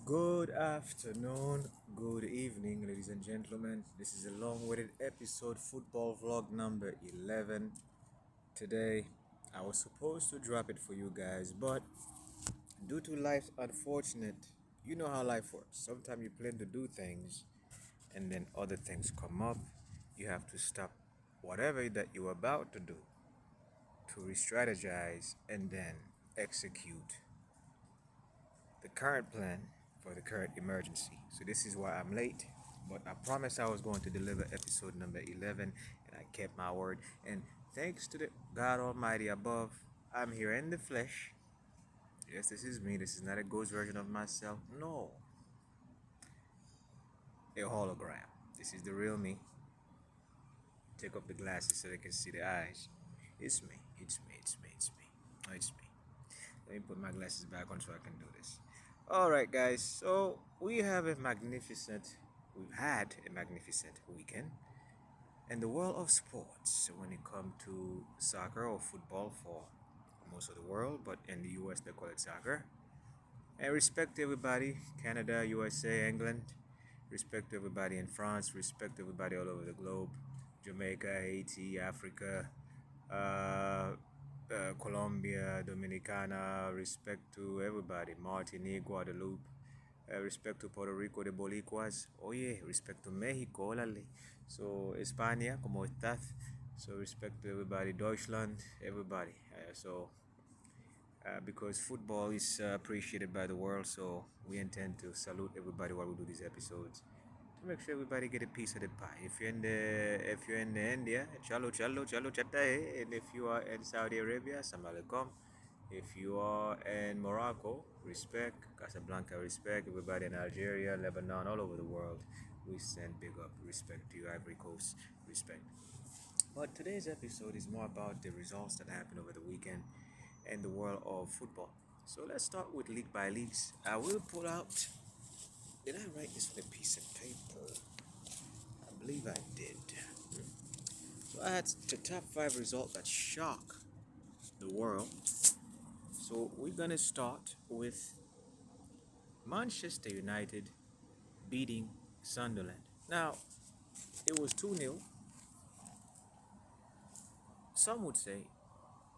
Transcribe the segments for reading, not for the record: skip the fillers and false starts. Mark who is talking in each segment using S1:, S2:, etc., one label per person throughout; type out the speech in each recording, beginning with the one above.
S1: Good afternoon, good evening, ladies and gentlemen. This is a long awaited episode, football vlog number 11. Today, I was supposed to drop it for you guys, but due to life's unfortunate, you know how life works. Sometimes you plan to do things and then other things come up. You have to stop whatever that you're about to do to re strategize and then execute the current plan for the current emergency. So this is why I'm late, but I promised I was going to deliver episode number 11 and I kept my word. And thanks to the God Almighty above, I'm here in the flesh. Yes, this is me. This is not a ghost version of myself. No, a hologram. This is the real me. Take off the glasses so they can see the eyes. It's me. It's me. It's me. It's me. Oh, it's me. Let me put my glasses back on so I can do this. All right, guys. So we've had a magnificent weekend in the world of sports. When it comes to soccer or football for most of the world, but in the U.S. they call it soccer. And respect to everybody, Canada, USA, England. Respect to everybody in France. Respect to everybody all over the globe. Jamaica, Haiti, Africa, Colombia, Dominicana. Respect to everybody. Martinique, Guadeloupe. Respect to Puerto Rico, the Boricuas. Oye, respect to Mexico, órale. So, España, ¿cómo estás? So, respect to everybody. Deutschland, everybody. Because football is appreciated by the world, so we intend to salute everybody while we do these episodes to make sure everybody get a piece of the pie. If you're in the India, chalo chalo chalo chata hai. And if you are in Saudi Arabia, salam alaikum. If you are in Morocco, respect. Casablanca, respect. Everybody in Algeria, Lebanon, all over the world, we send big up respect to you. Ivory Coast, respect. But today's episode is more about the results that happened over the weekend in the world of football. So let's start with league by leagues. I will pull out. Did I write this on a piece of paper? I believe I did. So I had the top five results that shock the world. So we're gonna start with Manchester United beating Sunderland. Now it was 2-0. Some would say,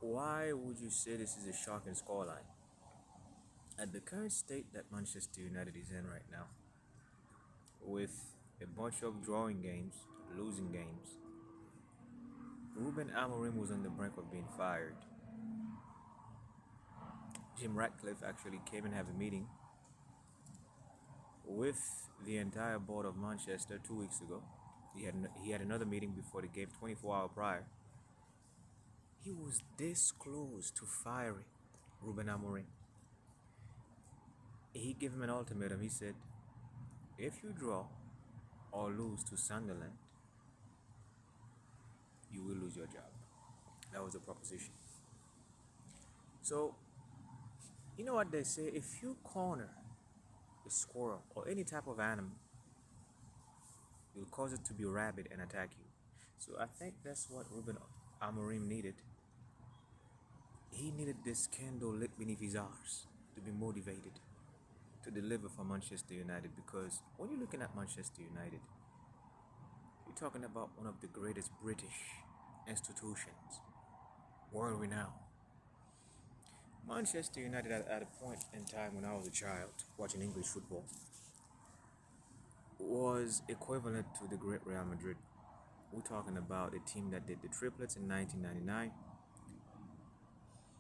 S1: why would you say this is a shocking scoreline? At the current state that Manchester United is in right now, with a bunch of drawing games, losing games, Ruben Amorim was on the brink of being fired. Jim Ratcliffe actually came and had a meeting with the entire board of Manchester 2 weeks ago. He had another meeting before the game, 24 hours prior. He was this close to firing Ruben Amorim. He gave him an ultimatum. He said, if you draw or lose to Sunderland, you will lose your job. That was the proposition. So, you know what they say? If you corner a squirrel or any type of animal, you'll cause it to be rabid and attack you. So I think that's what Ruben Amorim needed. He needed this candle lit beneath his arse to be motivated to deliver for Manchester United, because when you're looking at Manchester United, you're talking about one of the greatest British institutions, world renowned. Manchester United at a point in time when I was a child watching English football was equivalent to the great Real Madrid. We're talking about a team that did the triplets in 1999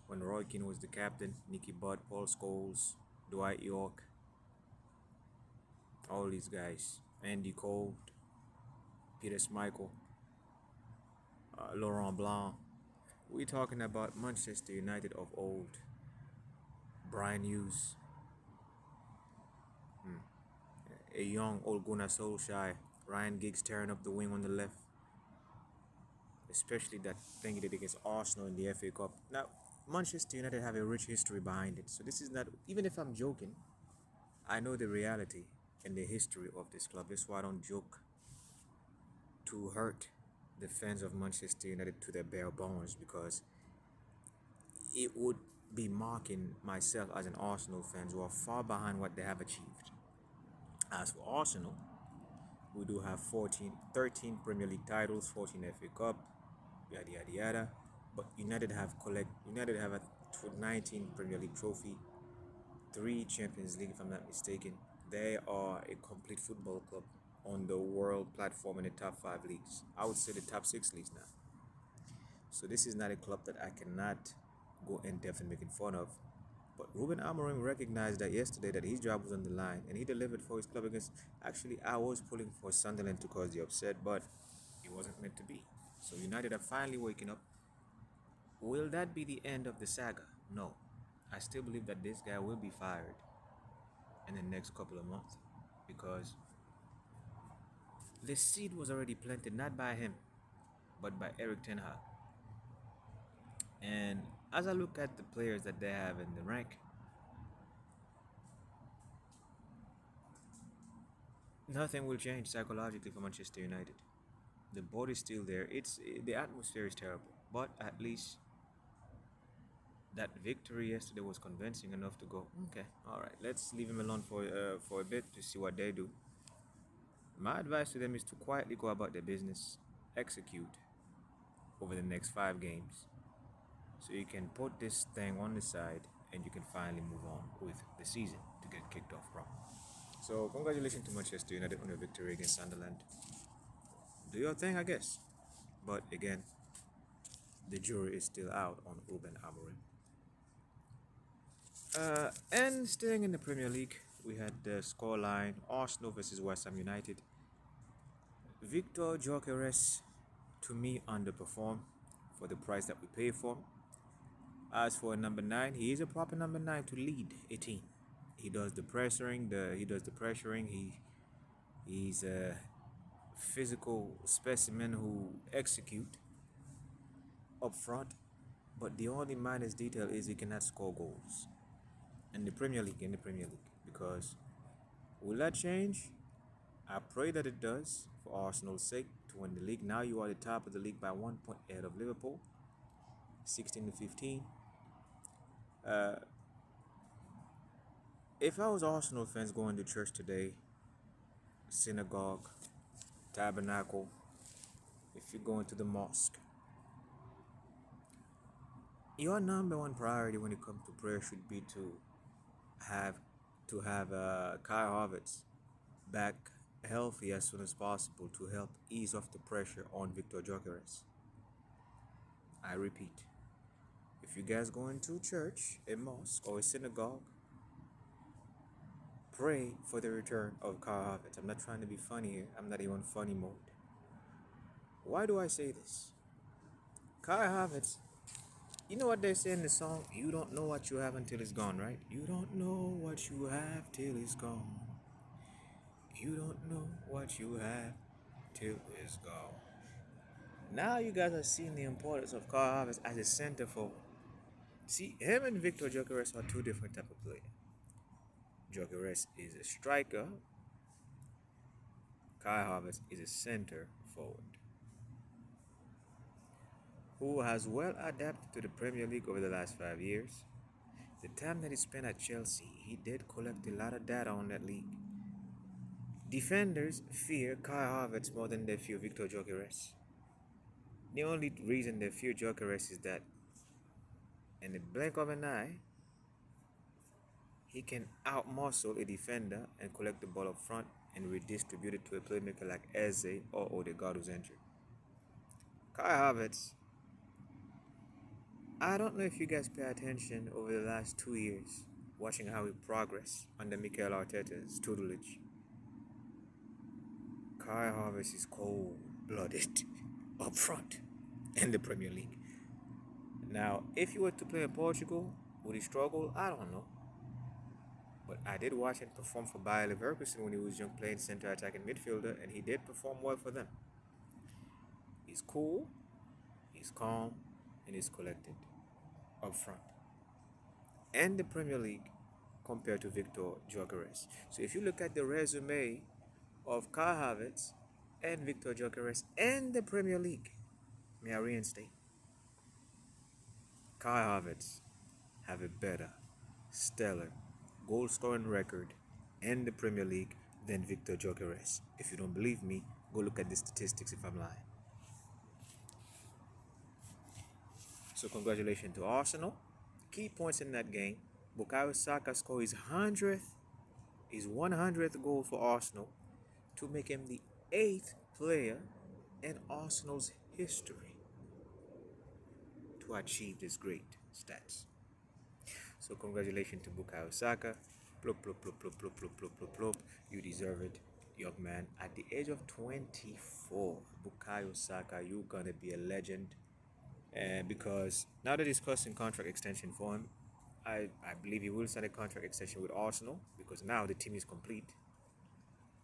S1: when Roy Keane was the captain, Nicky Butt, Paul Scholes, Dwight York, all these guys, Andy Cole, Peter Schmeichel, Laurent Blanc. We're talking about Manchester United of old. Brian Hughes, a young old Gunnar Solskjaer, Ryan Giggs tearing up the wing on the left, especially that thing he did against Arsenal in the FA Cup. Now, Manchester United have a rich history behind it, so this is not, even if I'm joking, I know the reality and the history of this club. That's why I don't joke to hurt the fans of Manchester United to their bare bones, because it would be mocking myself as an Arsenal fan who are far behind what they have achieved. As for Arsenal, we do have 14, 13 Premier League titles, 14 FA Cup, yada yada yada. But United have a 19 Premier League trophy, three Champions League, if I'm not mistaken. They are a complete football club on the world platform in the top five leagues. I would say the top six leagues now. So this is not a club that I cannot go in depth and making fun of. But Ruben Amorim recognized that yesterday that his job was on the line and he delivered for his club against. Actually, I was pulling for Sunderland to cause the upset, but it wasn't meant to be. So United are finally waking up. Will that be the end of the saga? No. I still believe that this guy will be fired in the next couple of months because the seed was already planted not by him but by Eric Ten Hag. And as I look at the players that they have in the rank, nothing will change psychologically for Manchester United. The board is still there. The atmosphere is terrible, but at least that victory yesterday was convincing enough to go. Okay, all right, let's leave him alone for a bit to see what they do. My advice to them is to quietly go about their business, execute over the next 5 games, so you can put this thing on the side and you can finally move on with the season to get kicked off properly. So congratulations to Manchester United on your victory against Sunderland. Do your thing, I guess. But again, the jury is still out on Ruben Amorim. And staying in the Premier League, we had the scoreline Arsenal versus West Ham United. Victor Gyökeres, to me, underperformed for the price that we pay for him. As for number 9, he is a proper number 9 to lead a team. He does the pressuring. He's a physical specimen who execute up front. But the only minus detail is he cannot score goals in the Premier League. Because will that change? I pray that it does for Arsenal's sake to win the league. Now you are the top of the league by 1 point ahead of Liverpool, 16 to 15. If I was Arsenal fans going to church today, synagogue, tabernacle, if you're going to the mosque, your number one priority when it comes to prayer should be have to have Kai Havertz back healthy as soon as possible to help ease off the pressure on Victor Gyökeres. I repeat, if you guys going to church, a mosque, or a synagogue, pray for the return of Kai Havertz. I'm not trying to be funny here. I'm not even in funny mode. Why do I say this? Kai Havertz, you know what they say in the song? You don't know what you have until it's gone, right? You don't know what you have till it's gone. You don't know what you have till it's gone. Now you guys are seeing the importance of Kai Havertz as a center forward. See, him and Victor Gyökeres are two different type of players. Gyökeres is a striker. Kai Havertz is a center forward who has well adapted to the Premier League over the last 5 years. The time that he spent at Chelsea, he did collect a lot of data on that league. Defenders fear Kai Havertz more than they fear Victor Gyökeres. The only reason they fear Gyökeres is that in the blink of an eye, he can outmuscle a defender and collect the ball up front and redistribute it to a playmaker like Eze or Odegaard who's injured. Kai Havertz, I don't know if you guys pay attention over the last 2 years, watching how he progressed under Mikel Arteta's tutelage. Kai Havertz is cold-blooded up front in the Premier League. Now, if he were to play in Portugal, would he struggle? I don't know. But I did watch him perform for Bayer Leverkusen when he was young, playing center attacking midfielder, and he did perform well for them. He's cool, he's calm, and he's collected up front and the Premier League compared to Victor Gyökeres. So if you look at the resume of Kai Havertz and Victor Gyökeres and the Premier League, may I reinstate, Kai Havertz have a better, stellar goal scoring record in the Premier League than Victor Gyökeres. If you don't believe me, go look at the statistics if I'm lying. So congratulations to Arsenal. Key points in that game. Bukayo Saka scored his 100th goal for Arsenal to make him the 8th player in Arsenal's history to achieve this great stats. So congratulations to Bukayo Saka. Plop, plop, plop, plop, plop, plop, plop, plop, plop. You deserve it, young man. At the age of 24, Bukayo Saka, you're gonna be a legend. Because now they're discussing contract extension for him, I believe he will sign a contract extension with Arsenal because now the team is complete.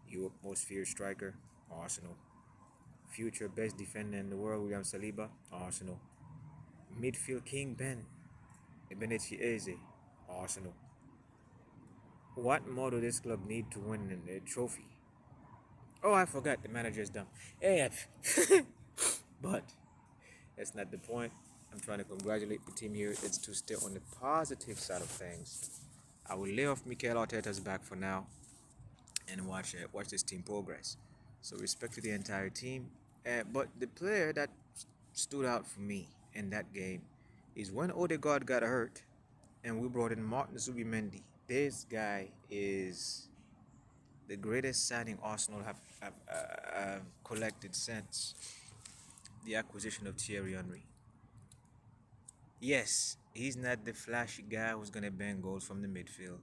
S1: Europe most feared striker, Arsenal. Future best defender in the world, William Saliba, Arsenal. Midfield king Ebenechi Eze, Arsenal. What more do this club need to win a trophy? Oh, I forgot the manager is dumb. But that's not the point. I'm trying to congratulate the team here. It's to stay on the positive side of things. I will lay off Mikel Arteta's back for now and watch this team progress. So respect to the entire team. But the player that stood out for me in that game is when Odegaard got hurt and we brought in Martin Zubimendi. This guy is the greatest signing Arsenal have collected since the acquisition of Thierry Henry. Yes, he's not the flashy guy who's going to bang goals from the midfield.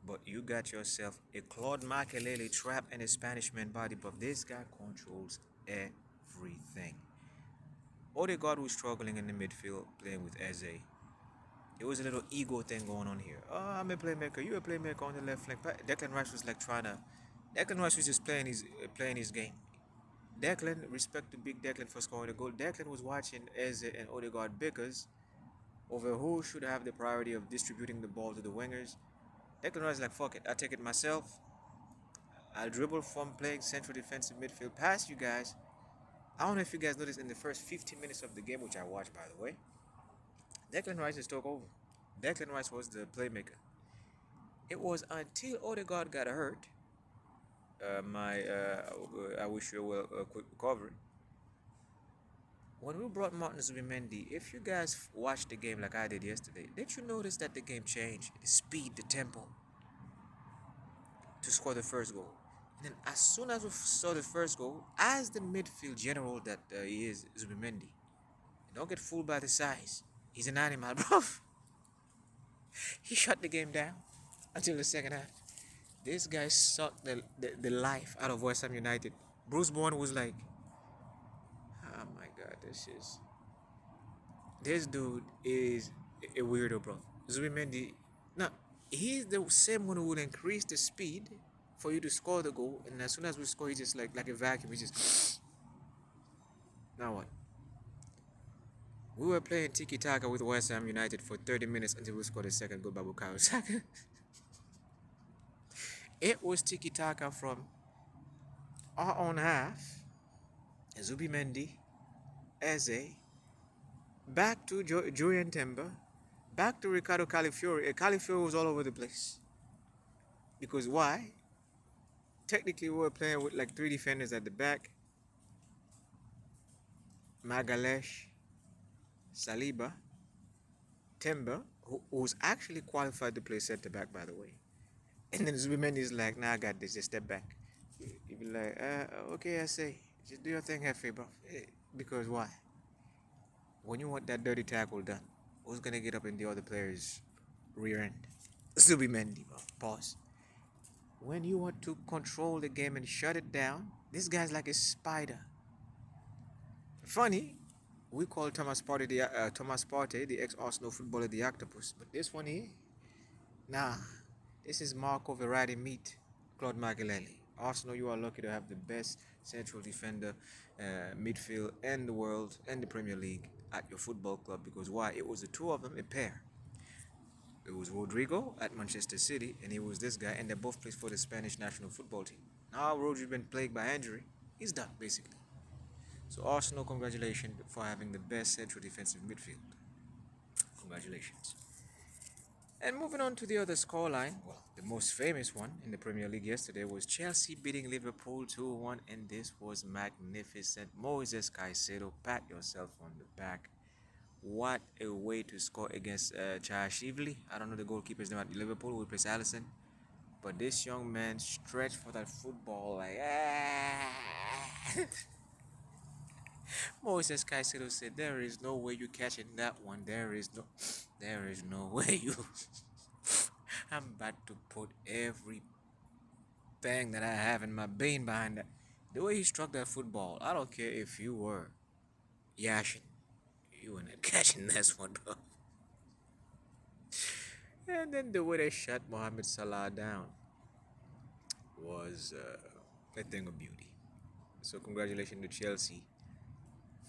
S1: But you got yourself a Claude Makelele trap and a Spanish man body, but this guy controls everything. Odegaard was struggling in the midfield playing with Eze. There was a little ego thing going on here. Oh, I'm a playmaker. You're a playmaker on the left flank. Declan Rice was like Declan Rice was just playing his game. Declan, respect to Big Declan for scoring the goal. Declan was watching Eze and Odegaard bickers over who should have the priority of distributing the ball to the wingers. Declan Rice like, fuck it, I'll take it myself. I'll dribble from playing central defensive midfield past you guys. I don't know if you guys noticed in the first 15 minutes of the game, which I watched by the way, Declan Rice just took over. Declan Rice was the playmaker. It was until Odegaard got hurt. I wish you a quick recovery. When we brought Martin Zubimendi, if you guys watched the game like I did yesterday, did you notice that the game changed? The speed, the tempo to score the first goal. And then as soon as we saw the first goal, as the midfield general that he is, Zubimendi, don't get fooled by the size. He's an animal, bro. He shut the game down until the second half. This guy sucked the life out of West Ham United. Bruce Bourne was like, oh my god, this dude is a weirdo, bro. Zubimendi, now he's the same one who would increase the speed for you to score the goal, and as soon as we score, he just like a vacuum. He just now what? We were playing tiki taka with West Ham United for 30 minutes until we scored the second goal by Bukayo Saka. It was tiki taka from our own half. Zubimendi, Eze, back to Julian Timber, back to Ricardo Calafiori. Calafiori was all over the place. Because why? Technically, we were playing with like 3 defenders at the back. Magalesh, Saliba, Timber, who's actually qualified to play center back, by the way. And then Zubimendi is like, nah, I got this, just step back. You be like, okay, I say, just do your thing, Hefe, bro. Because why? When you want that dirty tackle done, who's gonna get up in the other player's rear end? Zubimendi, bro. Pause. When you want to control the game and shut it down, this guy's like a spider. Funny, we call Thomas Partey the ex-Arsenal footballer, the octopus. But this one here, nah. This is Marco Verratti meet Claude Makelele. Arsenal, you are lucky to have the best central defender, midfield in the world and the Premier League at your football club. Because why? It was the two of them, a pair. It was Rodrigo at Manchester City, and it was this guy, and they both played for the Spanish national football team. Now Rodrigo's been plagued by injury. He's done, basically. So Arsenal, congratulations for having the best central defensive midfield. Congratulations. And moving on to the other scoreline, well, the most famous one in the Premier League yesterday was Chelsea beating Liverpool 2-1, and this was magnificent. Moses Caicedo, pat yourself on the back. What a way to score against Chashivli. I don't know the goalkeeper's name at Liverpool who plays Allison, but this young man stretched for that football like Moses Caicedo said, "There is no way you catching that one. There is no way you." I'm about to put every bang that I have in my being behind that. The way he struck that football, I don't care if you were Yashin, you were not catching this one, bro. And then the way they shut Mohamed Salah down was a thing of beauty. So congratulations to Chelsea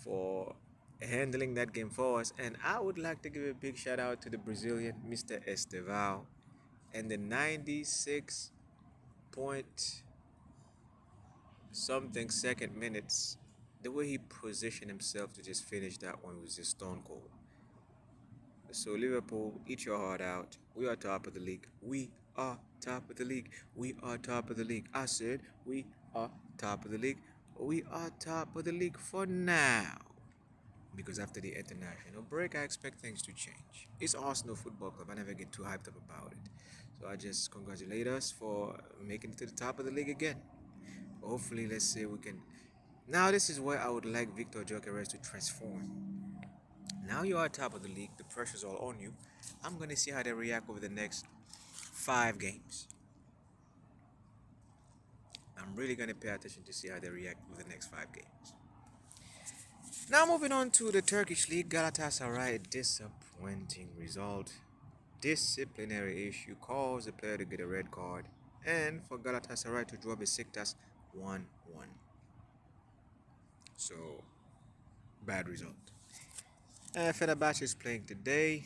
S1: for handling that game for us. And I would like to give a big shout out to the Brazilian Mr. Estevao and the 96 point something second minutes. The way he positioned himself to just finish that one was just stone cold. So Liverpool, eat your heart out. We are top of the league. We are top of the league. We are top of the league. I said we are top of the league. We are top of the league for now. Because after the international break, I expect things to change. It's Arsenal Football Club. I never get too hyped up about it. So I just congratulate us for making it to the top of the league again. Hopefully, let's say we can. Now, this is where I would like Victor Gyökeres to transform. Now you are top of the league. The pressure's all on you. I'm going to see how they react over the next 5 games. I'm really going to pay attention to see how they react over the next 5 games. Now moving on to the Turkish league, Galatasaray, disappointing result. Disciplinary issue caused the player to get a red card, and for Galatasaray to draw Besiktas 1-1. So, bad result. Fenerbahce is playing today.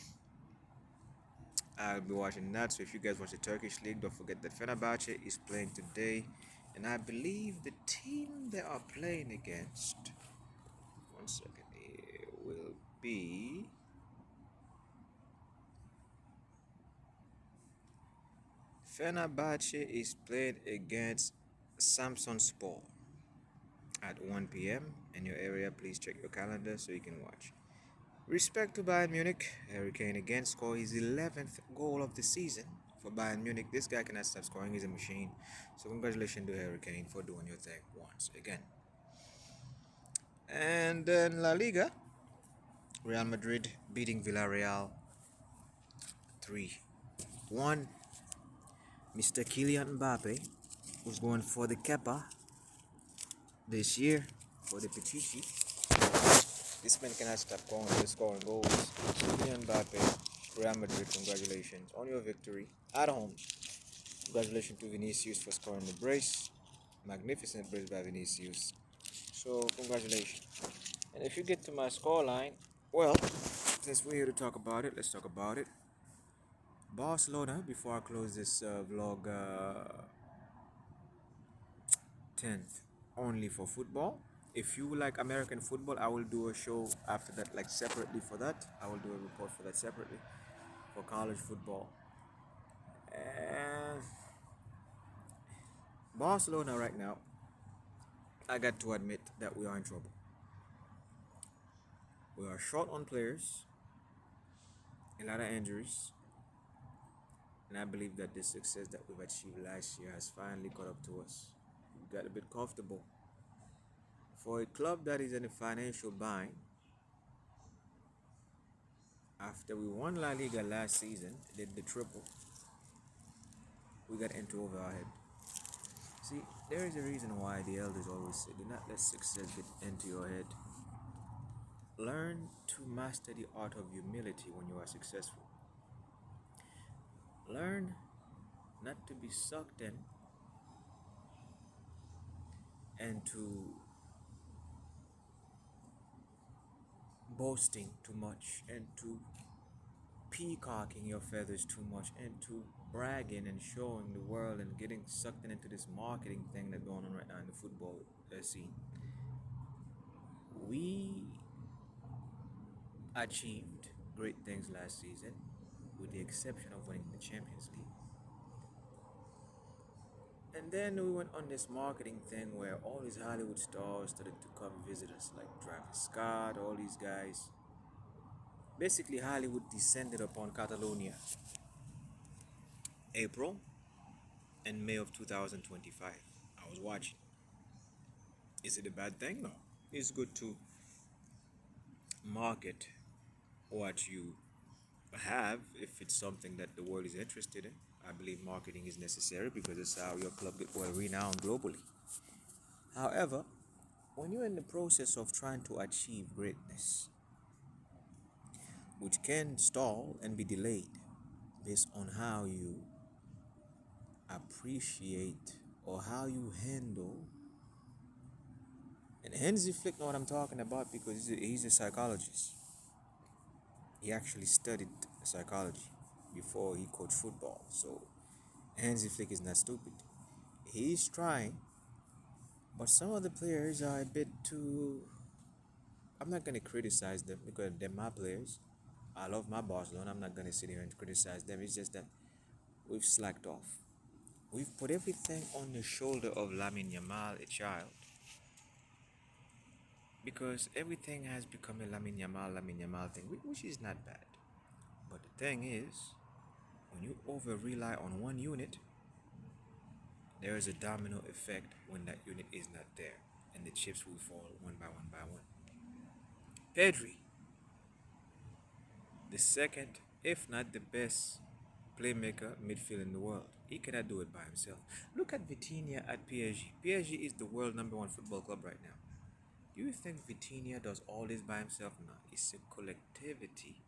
S1: I'll be watching that. So if you guys watch the Turkish league, don't forget that Fenerbahce is playing today, and I believe the team they are playing against. One second. It will be Fenerbahçe is playing against Samsunspor at 1 p.m. in your area. Please check your calendar so you can watch. Respect to Bayern Munich. Harry Kane again scored his 11th goal of the season for Bayern Munich. This guy cannot stop scoring. He's a machine. So congratulations to Harry Kane for doing your thing once again. And then La Liga, Real Madrid beating Villarreal 3-1. Mr. Kylian Mbappe was going for the Kepa this year for the Pichichi. This man cannot stop scoring goals. Kylian Mbappe, Real Madrid, congratulations on your victory at home. Congratulations to Vinicius for scoring the brace. Magnificent brace by Vinicius. So congratulations. And if you get to my scoreline, well, since we're here to talk about it, let's talk about it. Barcelona, before I close this vlog, 10th only for football. If you like American football, I will do a show after that, like separately for that. I will do a report for that separately for college football. And Barcelona right now, I got to admit that we are in trouble. We are short on players, a lot of injuries, and I believe that the success that we've achieved last year has finally caught up to us. We got a bit comfortable. For a club that is in a financial bind, after we won La Liga last season, did the triple, we got into over our head. See, there is a reason why the elders always say, do not let success get into your head. Learn to master the art of humility when you are successful. Learn not to be sucked in and to boasting too much and to peacocking your feathers too much and to bragging and showing the world and getting sucked into this marketing thing that's going on right now in the football scene. We achieved great things last season. with the exception of winning the Champions League. And then we went on this marketing thing where all these Hollywood stars started to come visit us, like Travis Scott, all these guys. Basically, Hollywood descended upon Catalonia, April and May of 2025. I was watching. Is it a bad thing? No. It's good to market what you have if it's something that the world is interested in. I believe marketing is necessary because it's how your club get well renowned globally. However, when you're in the process of trying to achieve greatness, which can stall and be delayed based on how you appreciate or how you handle. And Hansi Flick know what I'm talking about because he's a psychologist. He actually studied psychology before he coached football. So Hansi Flick is not stupid. He's trying, but some of the players are a bit too. I'm not gonna criticize them because they're my players. I love my Barcelona. I'm not gonna sit here and criticize them. It's just that we've slacked off. We've put everything on the shoulder of Lamine Yamal, a child, because everything has become a Lamine Yamal thing, which is not bad. But the thing is, when you over rely on one unit, there is a domino effect when that unit is not there, and the chips will fall one by one by one. Pedri, the second, if not the best playmaker midfield in the world. He cannot do it by himself. Look at Vitinha at PSG. PSG is the world #1 football club right now. Do you think Vitinha does all this by himself? No, it's a collectivity.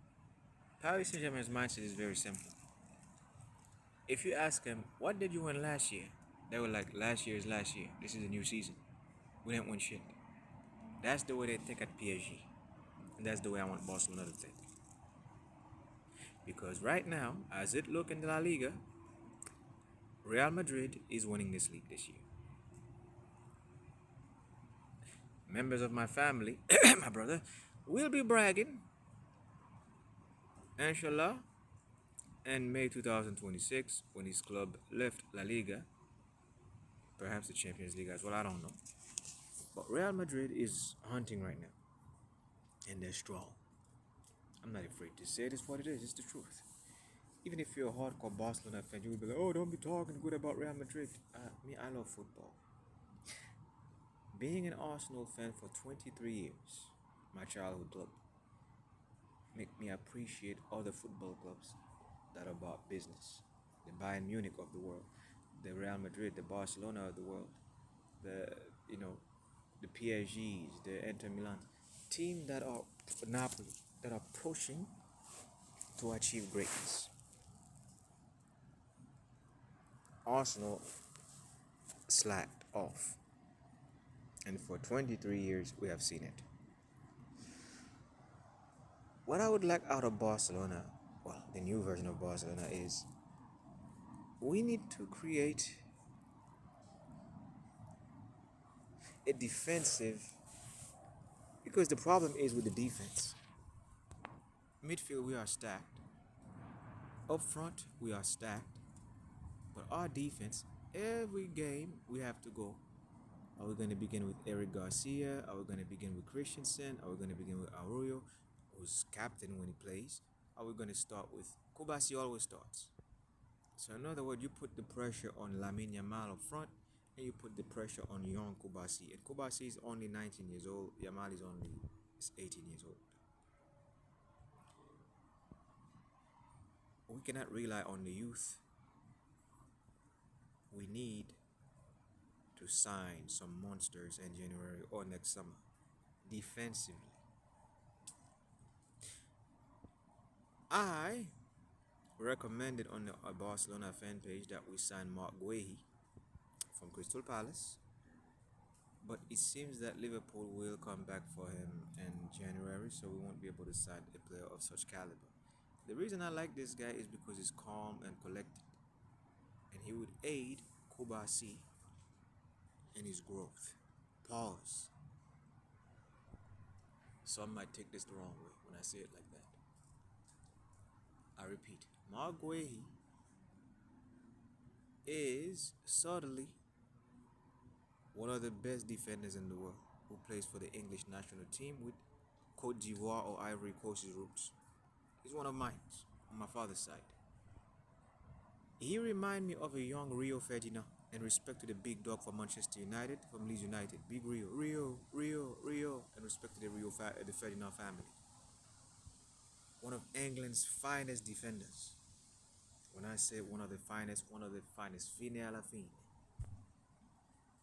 S1: Paris Saint-Germain's mindset is very simple. If you ask them, what did you win last year? They were like, last year is last year. This is a new season. We didn't win shit. That's the way they think at PSG. And that's the way I want Barcelona to think. Because right now, as it look in the La Liga, Real Madrid is winning this league this year. Members of my family, my brother, will be bragging, inshallah, in May 2026 when his club left La Liga, perhaps the Champions League as well, I don't know. But Real Madrid is hunting right now, and they're strong. I'm not afraid to say it is what it is, it's the truth. Even if you're a hardcore Barcelona fan, you will be like, oh, don't be talking good about Real Madrid. I love football. Being an Arsenal fan for 23 years, my childhood club, make me appreciate other football clubs that are about business. The Bayern Munich of the world, the Real Madrid, the Barcelona of the world, the the PSGs, the Inter Milan, teams that are Napoli that are pushing to achieve greatness. Arsenal slacked off, and for 23 years we have seen it. What I would like out of Barcelona, well, the new version of Barcelona, is we need to create a defensive, because the problem is with the defense. Midfield, we are stacked. Up front, we are stacked. But our defense, every game we have to go. Are we going to begin with Eric Garcia? Are we going to begin with Christensen? Are we going to begin with Arroyo, who's captain when he plays? Are we going to start with Kubasi? Always starts. So in other words, you put the pressure on Lamine Yamal up front, and you put the pressure on young Kubasi. And Kubasi is only 19 years old. Yamal is only 18 years old. We cannot rely on the youth. We need to sign some monsters in January or next summer. Defensively, I recommended on the Barcelona fan page that we sign Mark Guehi from Crystal Palace, but it seems that Liverpool will come back for him in January, so we won't be able to sign a player of such caliber. The reason I like this guy is because he's calm and collected, and he would aid Kubasi in his growth. Pause. Some might take this the wrong way when I say it like that. I repeat, Maguire is certainly one of the best defenders in the world who plays for the English national team with Cote d'Ivoire or Ivory Coast's roots. He's one of mine on my father's side. He reminds me of a young Rio Ferdinand in respect to the big dog for Manchester United, from Leeds United. Big Rio, in respect to the Ferdinand family. One of England's finest defenders. When I say one of the finest, fine à la fine.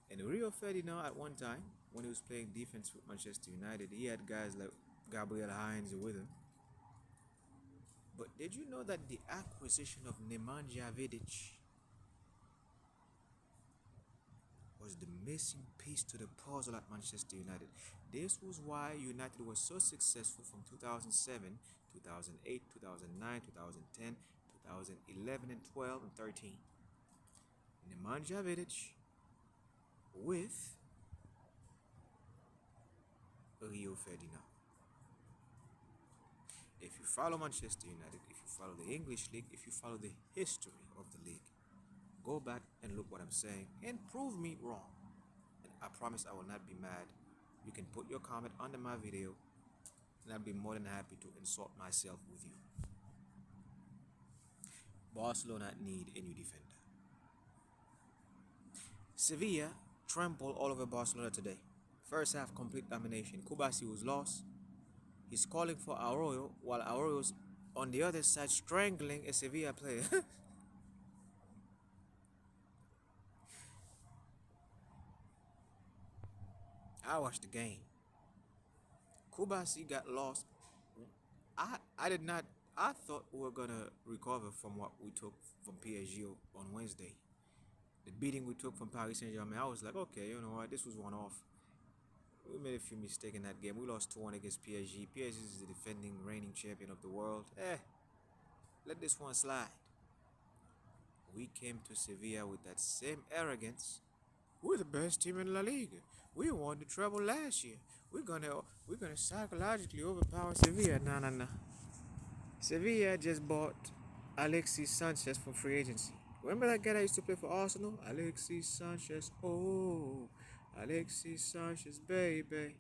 S1: And Rio Ferdinand at one time, when he was playing defense with Manchester United, he had guys like Gabriel Heinz with him. But did you know that the acquisition of Nemanja Vidic was the missing piece to the puzzle at Manchester United? This was why United was so successful from 2007, 2008, 2009, 2010, 2011, and 12 and 13. Nemanja Vidic with Rio Ferdinand. If you follow Manchester United, if you follow the English league, if you follow the history of the league, go back and look what I'm saying and prove me wrong. And I promise I will not be mad. You can put your comment under my video and I'll be more than happy to insult myself with you. Barcelona need a new defender. Sevilla trampled all over Barcelona today. First half complete domination. Kubasi was lost. He's calling for Arroyo while Arroyo's on the other side strangling a Sevilla player. I watched the game. Kubasi got lost. I did not. I thought we were gonna recover from what we took from PSG on Wednesday. The beating we took from Paris Saint-Germain. I was like, okay, you know what? This was one off. We made a few mistakes in that game. We lost 2-1 against PSG. PSG is the defending reigning champion of the world. Let this one slide. We came to Sevilla with that same arrogance. We're the best team in La Liga. We won the treble last year. We're gonna psychologically overpower Sevilla. No. Sevilla just bought Alexis Sanchez from free agency. Remember that guy that used to play for Arsenal? Alexis Sanchez. Oh, Alexis Sanchez, baby.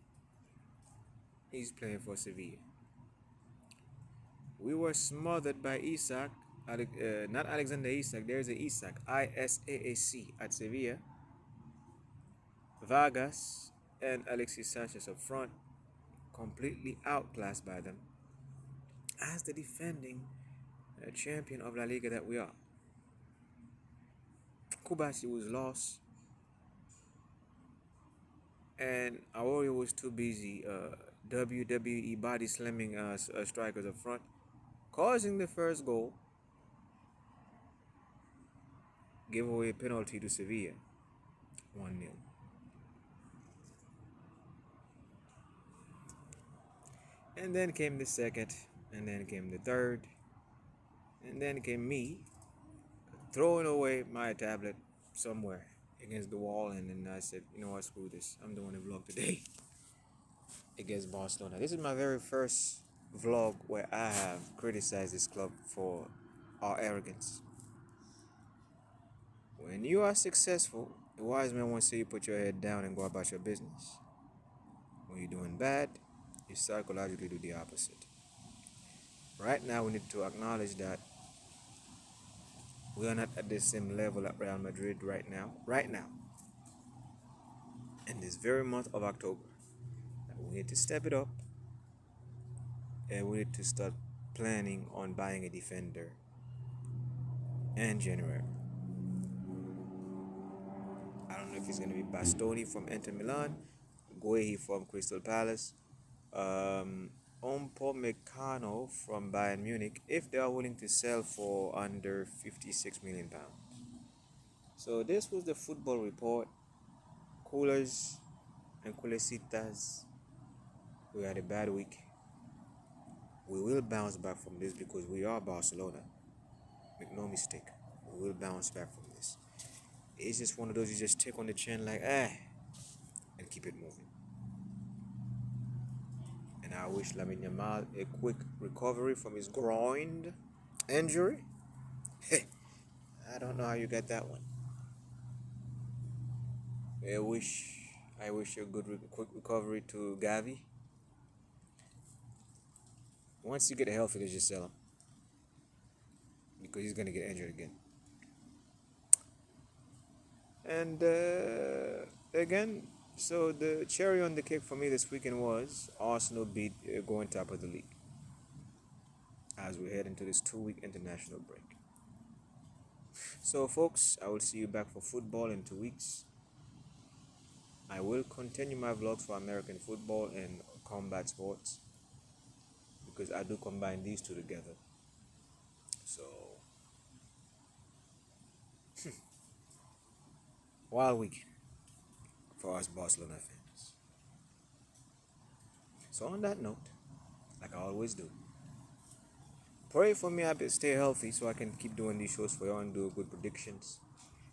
S1: He's playing for Sevilla. We were smothered by Isak. Not Alexander Isak. There's an Isak. ISAAC at Sevilla. Vargas and Alexis Sanchez up front. Completely outclassed by them. As the defending champion of La Liga that we are. Kubasi was lost. And Aorio was too busy WWE body slamming strikers up front, causing the first goal. Give away a penalty to Sevilla. 1-0. And then came the second, and then came the third, and then came me throwing away my tablet somewhere against the wall, and then I said, you know what, screw this. I'm doing a vlog today against Barcelona. This is my very first vlog where I have criticized this club for our arrogance. When you are successful, the wise man won't say you put your head down and go about your business. When you're doing bad, you psychologically do the opposite. Right now, we need to acknowledge that we are not at the same level at Real Madrid right now, in this very month of October. We need to step it up, and we need to start planning on buying a defender in January. I don't know if it's going to be Bastoni from Inter Milan, Guehi from Crystal Palace, Upamecano from Bayern Munich, if they are willing to sell for under £56 million. So this was the football report. Coolers and Culecitas, we had a bad week. We will bounce back from this because we are Barcelona. Make no mistake, we will bounce back from this. It's just one of those you just take on the chin like, and keep it moving. And I wish Lamine Yamal a quick recovery from his groin injury. I don't know how you got that one. I wish I wish a good quick recovery to Gavi. Once you get healthy, they just sell him because he's gonna get injured again. And again, so the cherry on the cake for me this weekend was Arsenal beat going top of the league as we head into this 2 week international break. So, folks, I will see you back for football in 2 weeks. I will continue my vlogs for American football and combat sports because I do combine these two together. So, wild weekend for us Barcelona fans. So, on that note, like I always do, pray for me. I stay healthy so I can keep doing these shows for y'all and do good predictions.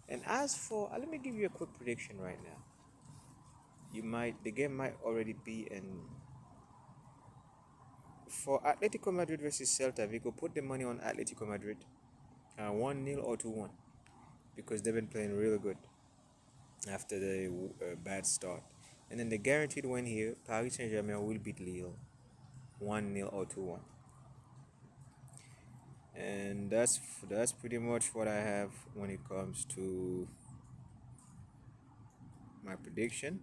S1: And as for, let me give you a quick prediction right now. The game might already be in. For Atletico Madrid versus Celta Vigo, put the money on Atletico Madrid, 1-0 or 2-1, because they've been playing really good after the bad start. And then the guaranteed win here, Paris Saint-Germain will beat Lille, 1-0 or 2-1. And that's pretty much what I have when it comes to my prediction.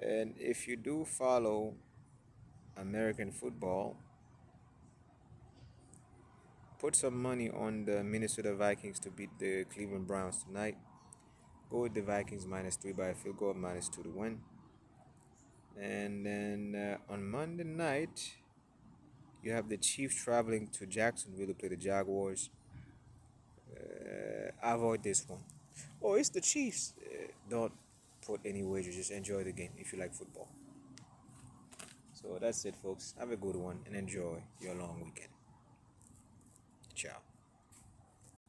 S1: And if you do follow American football, put some money on the Minnesota Vikings to beat the Cleveland Browns tonight. Go with the Vikings -3 by a field goal, -2 to win. And then on Monday night, you have the Chiefs traveling to Jacksonville to play the Jaguars. Avoid this one. Oh, it's the Chiefs. Don't put any wagers. Just enjoy the game if you like football. So that's it, folks. Have a good one and enjoy your long weekend. Ciao.